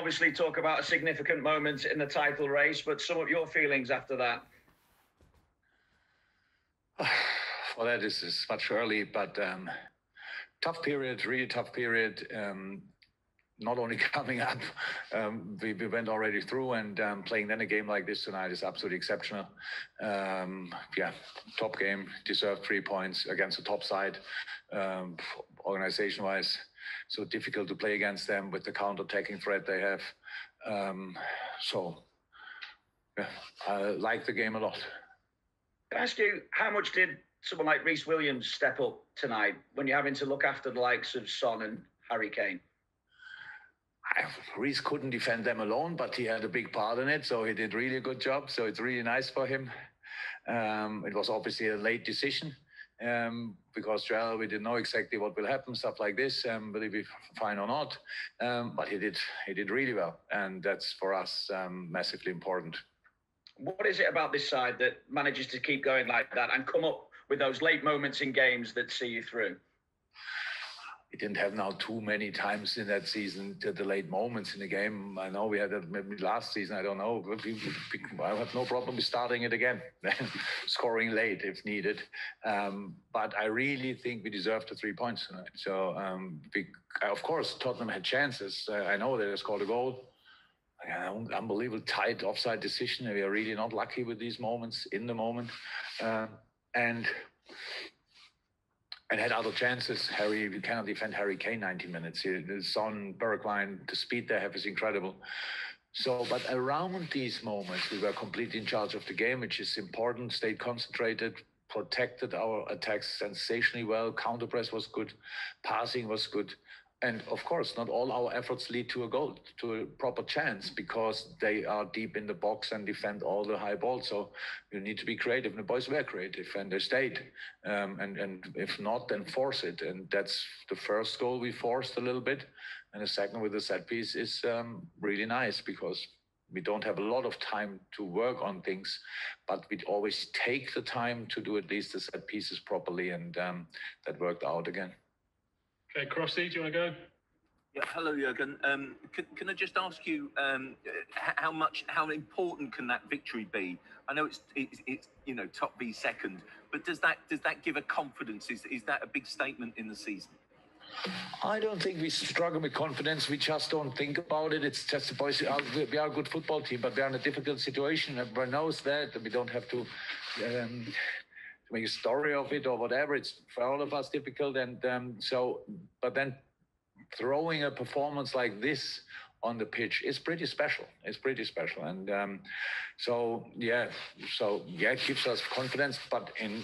obviously talk about a significant moment in the title race, but some of your feelings after that. Well, that is much early, but tough period, really tough period. Not only coming up, we went already through, and playing then a game like this tonight is absolutely exceptional. Yeah, top game, deserved 3 points against the top side, organization-wise. So difficult to play against them with the counter-attacking threat they have. So, yeah, I like the game a lot. Can I ask you, how much did someone like Reece Williams step up tonight when you're having to look after the likes of Son and Harry Kane? Reece couldn't defend them alone, but he had a big part in it, so he did really a good job. So it's really nice for him. It was obviously a late decision because we didn't know exactly what will happen, stuff like this, will he be fine or not? But he did really well, and that's for us massively important. What is it about this side that manages to keep going like that and come up with those late moments in games that see you through? We didn't have now too many times in that season to the late moments in the game. I know we had that maybe last season, I don't know. I have no problem with starting it again, scoring late if needed. But I really think we deserved the 3 points tonight. So, of course, Tottenham had chances. I know they scored a goal. Unbelievable tight offside decision. We are really not lucky with these moments in the moment. And had other chances. We cannot defend Harry Kane 90 minutes. The Son, Bergwijn, the speed they have is incredible. So, but around these moments, we were completely in charge of the game, which is important. Stayed concentrated, protected our attacks sensationally well. Counter-press was good. Passing was good. And of course, not all our efforts lead to a goal, to a proper chance, because they are deep in the box and defend all the high balls. So you need to be creative. And the boys were creative, and they stayed. And if not, then force it. And that's the first goal we forced a little bit. And the second with the set piece is really nice, because we don't have a lot of time to work on things, but we always take the time to do at least the set pieces properly. And that worked out again. Okay, Crossy, do you want to go? Yeah, hello, Jurgen. Can I just ask you how important can that victory be? I know it's top v second, but does that give a confidence? Is that a big statement in the season? I don't think we struggle with confidence. We just don't think about it. It's just the boys. We are a good football team, but we are in a difficult situation. Everyone knows that, and we don't have to make a story of it or whatever. It's for all of us difficult, and but then throwing a performance like this on the pitch is pretty special. It's pretty special, and it gives us confidence. But in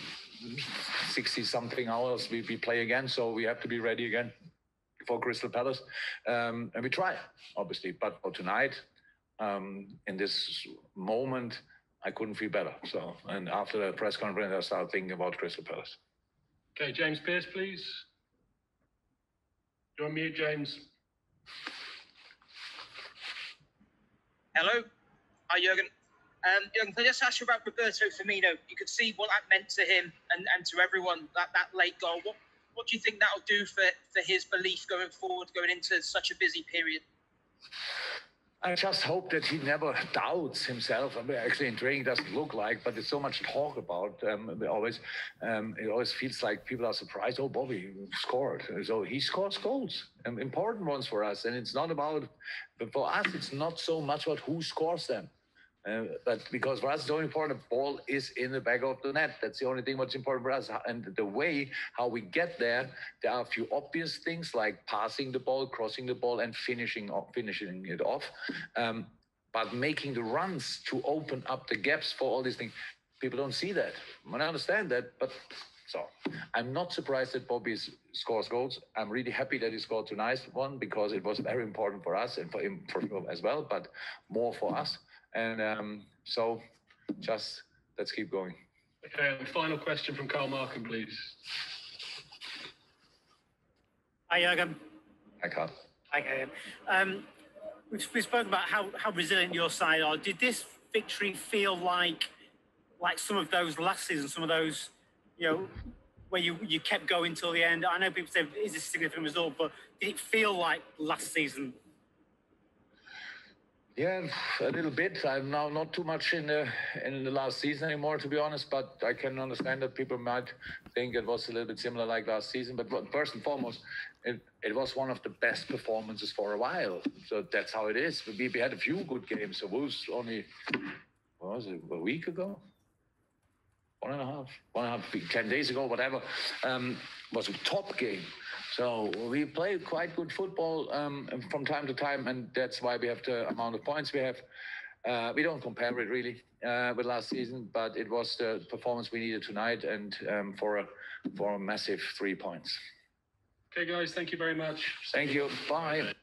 60-something hours, we play again, so we have to be ready again for Crystal Palace, and we try, obviously. But for tonight, in this moment, I couldn't feel better. So, and after the press conference, I started thinking about Crystal Palace. Okay, James Pearce, please. You're on mute, James. Hello. Hi, Jurgen. Jurgen, can I just ask you about Roberto Firmino? You could see what that meant to him and to everyone, that late goal. What do you think that'll do for his belief going forward, going into such a busy period? I just hope that he never doubts himself. I mean, actually, in training, it doesn't look like, but there's so much talk about. It always feels like people are surprised. Oh, Bobby scored. So he scores goals, important ones for us. And it's not about, but for us, it's not so much about who scores them. But because for us, it's only important the ball is in the back of the net. That's the only thing what's important for us. And the way how we get there are a few obvious things like passing the ball, crossing the ball, and finishing it off. But making the runs to open up the gaps for all these things, people don't see that. I understand that, but so I'm not surprised that Bobby scores goals. I'm really happy that he scored tonight's one, because it was very important for us and for him as well, but more for us. And so just let's keep going. Okay, and final question from Carl Markham, please. Hi, Jurgen. Hi, Carl. Hi, Jurgen. We spoke about how resilient your side are. Did this victory feel like some of those last season, some of those, where you kept going till the end? I know people say, is this a significant result? But did it feel like last season? Yeah, a little bit. I'm now not too much in the last season anymore, to be honest. But I can understand that people might think it was a little bit similar like last season. But first and foremost, it was one of the best performances for a while. So that's how it is. We had a few good games. So Wolves only, what was it, a week ago? One and a half, 10 days ago, whatever, was a top game. So we play quite good football from time to time, and that's why we have the amount of points we have. We don't compare it really with last season, but it was the performance we needed tonight, and for a massive 3 points. Okay, guys, thank you very much. Thank you. Bye.